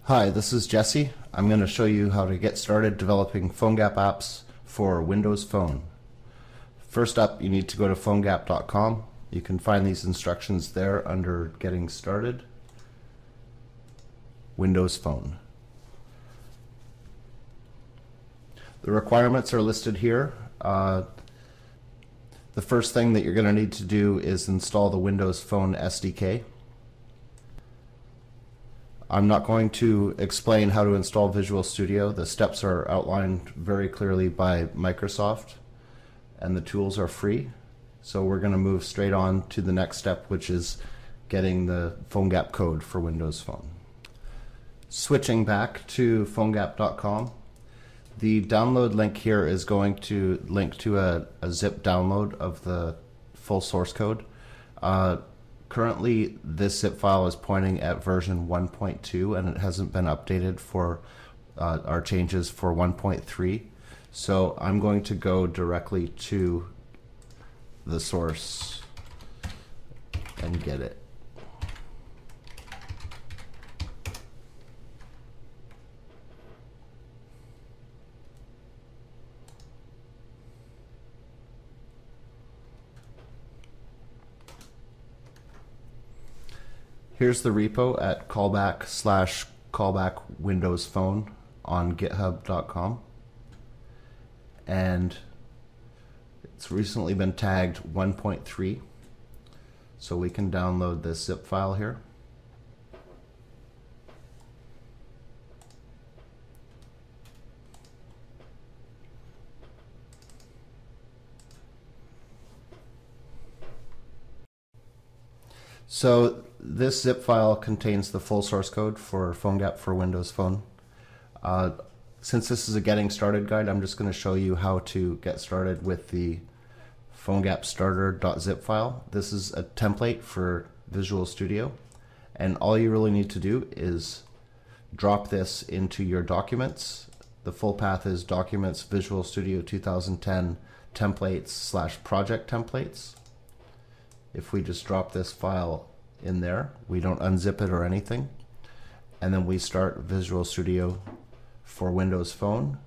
Hi, this is Jesse. I'm going to show you how to get started developing PhoneGap apps for Windows Phone. First up, you need to go to PhoneGap.com. You can find these instructions there under Getting Started, Windows Phone. The requirements are listed here. The first thing that you're going to need to do is install the Windows Phone SDK. I'm not going to explain how to install Visual Studio. The steps are outlined very clearly by Microsoft, and the tools are free. So we're going to move straight on to the next step, which is getting the PhoneGap code for Windows Phone. Switching back to PhoneGap.com, the download link here is going to link to a zip download of the full source code. Currently, this zip file is pointing at version 1.2 and it hasn't been updated for our changes for 1.3. So I'm going to go directly to the source and get it. Here's the repo at callback/callback Windows Phone on github.com, and it's recently been tagged 1.3, so we can download this zip file here. So this zip file contains the full source code for PhoneGap for Windows Phone. Since this is a getting started guide, I'm just going to show you how to get started with the PhoneGap starter.zip file. This is a template for Visual Studio, and all you really need to do is drop this into your documents. The full path is Documents Visual Studio 2010 templates/project templates. If we just drop this file in there, we don't unzip it or anything, and then we start Visual Studio for Windows Phone,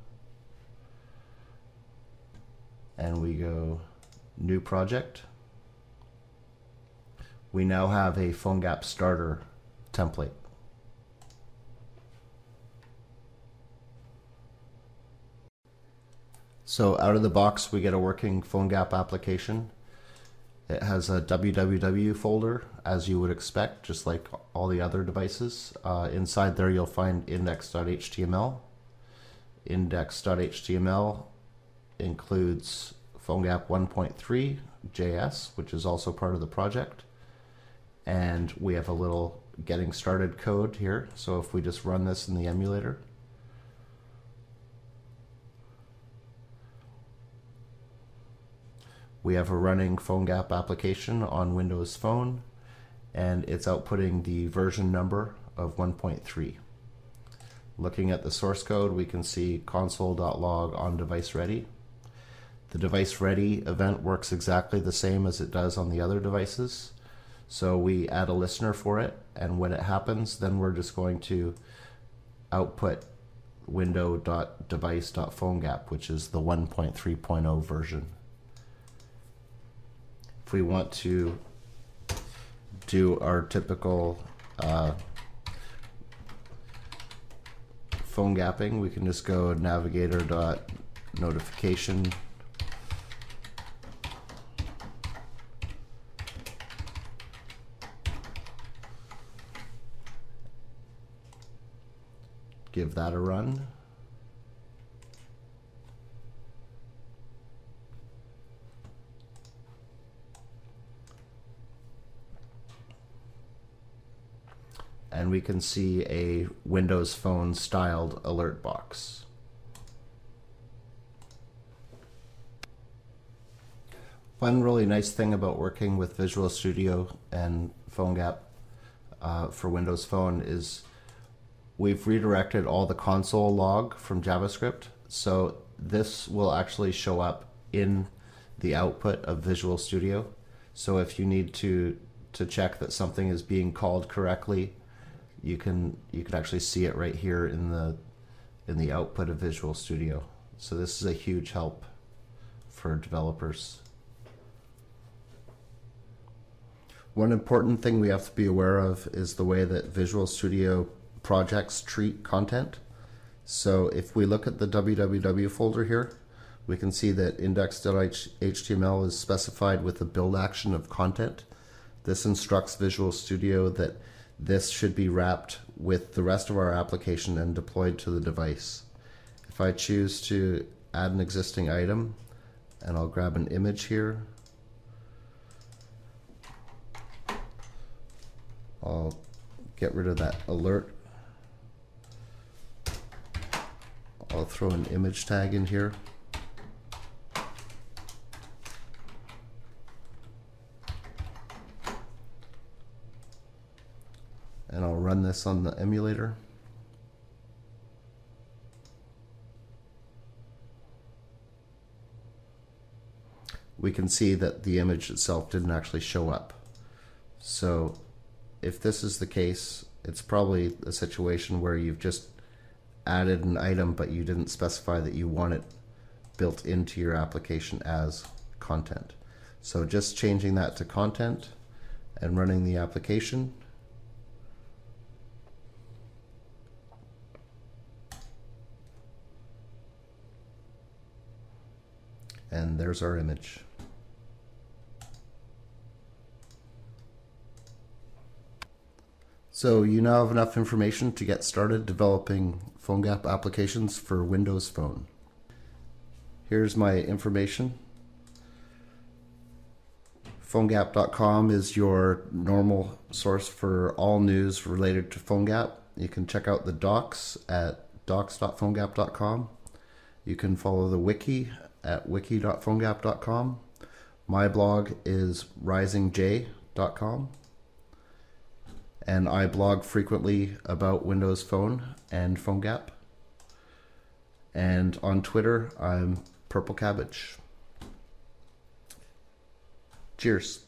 and we go New Project. We now have a PhoneGap starter template. So out of the box, we get a working PhoneGap application. It has a www folder, as you would expect, just like all the other devices. Inside there you'll find index.html. Index.html includes PhoneGap 1.3 JS, which is also part of the project. And we have a little getting started code here. So if we just run this in the emulator, we have a running PhoneGap application on Windows Phone, and it's outputting the version number of 1.3. Looking at the source code, we can see console.log on device ready. The device ready event works exactly the same as it does on the other devices. So we add a listener for it, and when it happens, then we're just going to output window.device.phonegap, which is the 1.3.0 version. If we want to do our typical phone gapping, we can just go navigator.notification, give that a run. And we can see a Windows Phone styled alert box. One really nice thing about working with Visual Studio and PhoneGap for Windows Phone is we've redirected all the console log from JavaScript, so this will actually show up in the output of Visual Studio. So if you need to check that something is being called correctly, you can actually see it right here in the output of Visual Studio. So this is a huge help for developers. One important thing we have to be aware of is the way that Visual Studio projects treat content. So if we look at the www folder here, we can see that index.html is specified with the build action of content. This instructs Visual Studio that this should be wrapped with the rest of our application and deployed to the device. If I choose to add an existing item, and I'll grab an image here, I'll get rid of that alert. I'll throw an image tag in here. And I'll run this on the emulator. We can see that the image itself didn't actually show up. So if this is the case, it's probably a situation where you've just added an item but you didn't specify that you want it built into your application as content. So just changing that to content and running the application. And there's our image. So you now have enough information to get started developing PhoneGap applications for Windows Phone. Here's my information. PhoneGap.com is your normal source for all news related to PhoneGap. You can check out the docs at docs.phonegap.com. You can follow the wiki at wiki.phonegap.com. My blog is risingj.com. And I blog frequently about Windows Phone and PhoneGap. And on Twitter, I'm Purple Cabbage. Cheers.